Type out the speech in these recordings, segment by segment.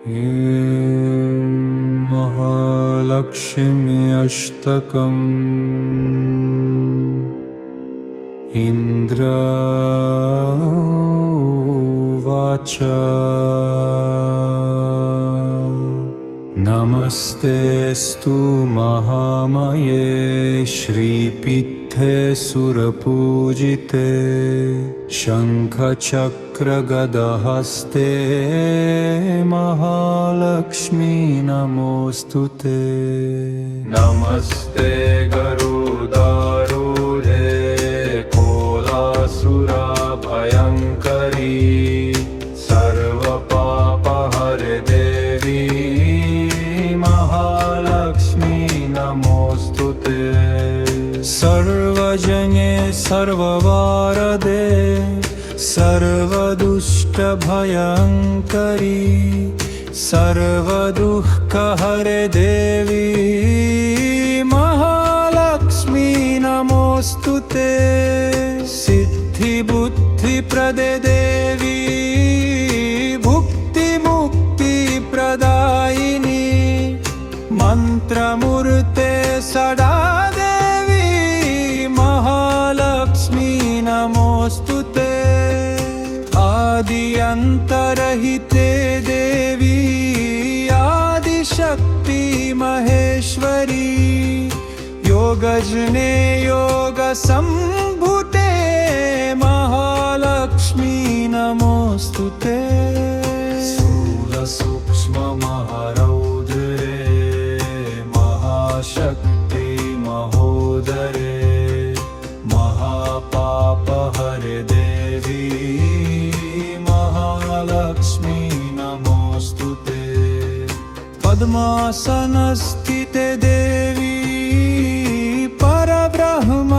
महालक्ष्म्यष्टकम् इन्द्र उवाच नमस्तेऽस्तु महामये श्रीपीठे सुरपूजिते शङ्खचक्रगदहस्ते महालक्ष्मी नमोऽस्तुते। नमस्ते गरुडारूढे कोलासुरभयङ्करी सर्वपापहरे देवी महालक्ष्मी नमोऽस्तुते। सर्वजने सर्ववारदे सर्वदुष्टभयङ्करी सर्वदुःखहरे देवी महालक्ष्मी नमोऽस्तुते। सिद्धिबुद्धिप्रदे देवी भुक्तिमुक्तिप्रदायिनी मन्त्रमूर्ते सदा देवी महालक्ष्मी नमोऽस्तुते। आद्यन्तरहिते देवी आदिशक्ति महेश्वरी योगजने योगसम्भूते महालक्ष्मी नमोऽस्तुते। स्थूलसूक्ष्ममहारौद्रे महाशक्ति महोदरे महापापहरे देवी महालक्ष्मी नमोऽस्तुते। पद्मासनस्थिते देवी परब्रह्म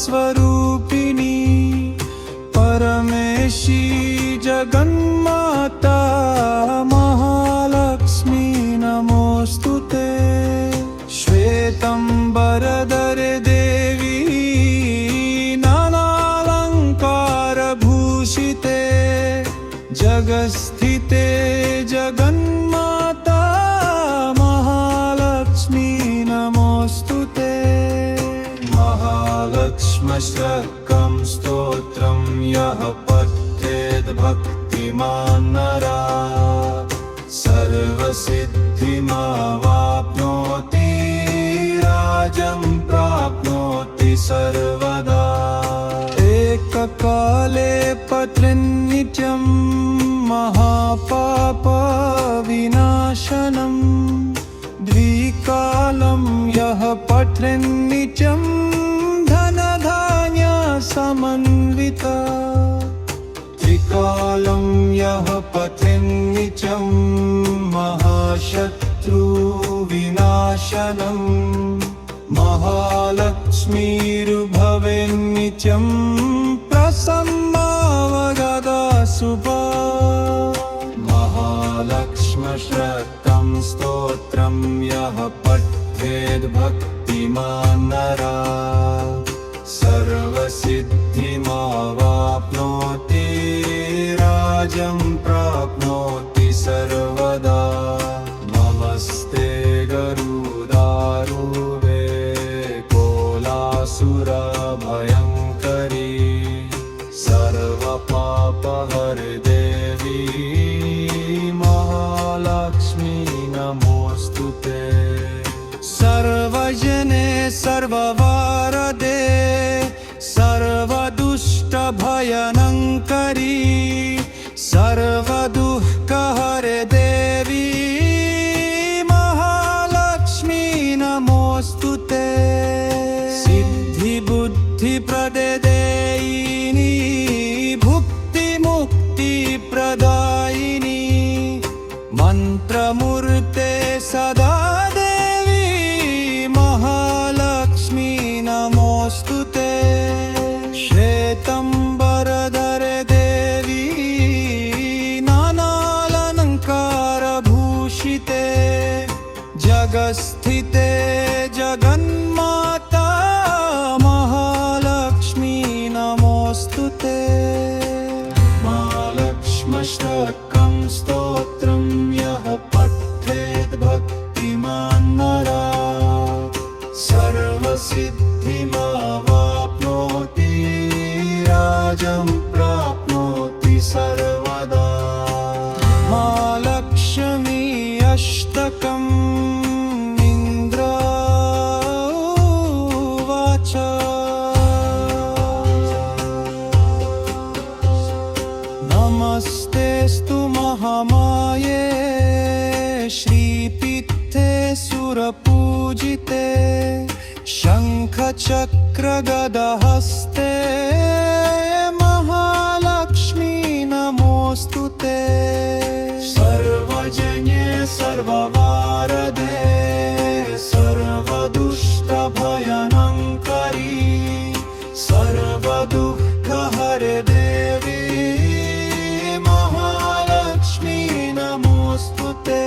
स्वरूपिणी परमेशी जगन्माता महालक्ष्मी नमोऽस्तुते। श्वेतंबरधरे देवी नानालङ्कारभूषिते जगस्थिते जगन्माता महालक्ष्मी नमोऽस्तुते। महालक्ष्म्यष्टकं स्तोत्रं यः पठेत् भक्तिमान् नरः सर्वसिद्धिमवाप्नोति राज्यं प्राप्नोति सर्वदा। एककाले पठेन्नित्यं महापापविनाशनं द्विकालं यः पठेन्नित्यं धनधान्यसमन्वितः त्रिकालं यः पठेन्नित्यं महाशत्रुविनाशनं महालक्ष्मीर्भवेन्नित्यं प्रसन्नावगदा शुभा। महालक्ष्म्यष्टकं स्तोत्रं यः पठेत् भक्तिमान् नरः सर्वसिद्धिमवाप्नोति राज्यं प्राप्नोति सर्वदा। नमस्ते गरुडारूढे कोलासुरभयङ्करी सर्वपापहरे देवी महालक्ष्मी नमोऽस्तुते। सर्वजने सर्ववारदे सर्वदुष्टभयङ्करी सर्वदुःखहरे देवी महालक्ष्मी नमोऽस्तुते। सिद्धिबुद्धिप्रदे देयिनी भुक्तिमुक्तिप्रदायिनी मन्त्रमूर्ते सदा देवी महालक्ष्मी नमोऽस्तुते। श्वेतंबरधरे देवी नानालङ्कारभूषिते जगस्थिते जगन्माता महालक्ष्मी नमोऽस्तुते। महालक्ष्म्यष्टकं स्तोत्रं यः सर्वदा महालक्ष्मी अष्टकम् इन्द्र उवाच नमस्तेऽस्तु महामाये श्रीपीठे सुरपूजिते शङ्खचक्रगदहस्ते महालक्ष्मी नमोऽस्तुते सर्वजन्ये सर्ववारदे सर्वदुष्टभयङ्करी सर्वदुःखहरे देवी महालक्ष्मी नमोऽस्तुते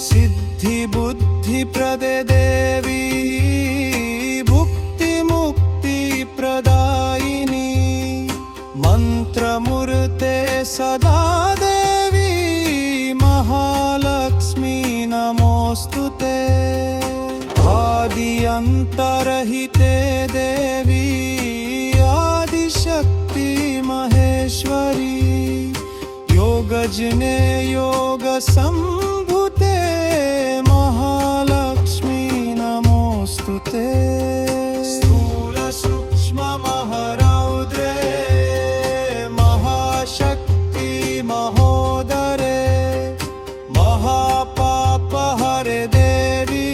सिद्धिबुद्धिप्रदे देवी भुक्तिमुक्तिप्रदायिनी मन्त्रमूर्ते सदा देवी महालक्ष्मी नमोऽस्तुते आद्यन्तरहिते देवी आदिशक्ति महेश्वरी योगजने योगसम्भूते महालक्ष्मी नमोऽस्तुते स्थूलसूक्ष्ममहारौद्रे महाशक्ति महोदरे महापापहरे देवी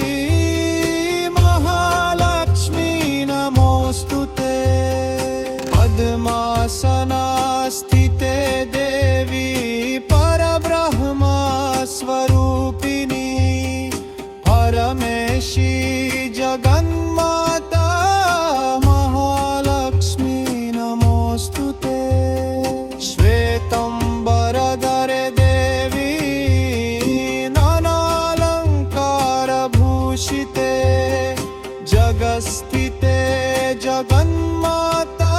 महालक्ष्मी नमोऽस्तुते पद्मासनास्थिते देवी परब्रह्मस्वरूपिणी परमेशी जगन्माता महालक्ष्मी नमोऽस्तुते श्वेतम्बरधरे देवी नानालङ्कारभूषिते जगस्थिते जगन्माता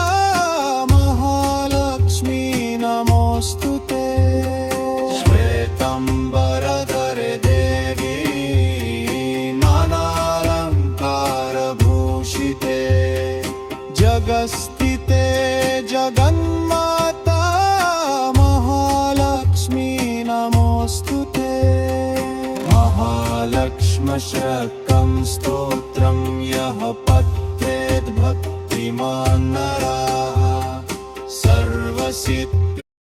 महालक्ष्मी नमोऽस्तुते श्वेतम्बरधरे देवी नानालङ्कारभूषिते जगस्थिते जगन्माता महालक्ष्मी नमोऽस्तुते महालक्ष्म्यष्टकं स्तोत्रं यः पठेत् भक्तिमान् नरः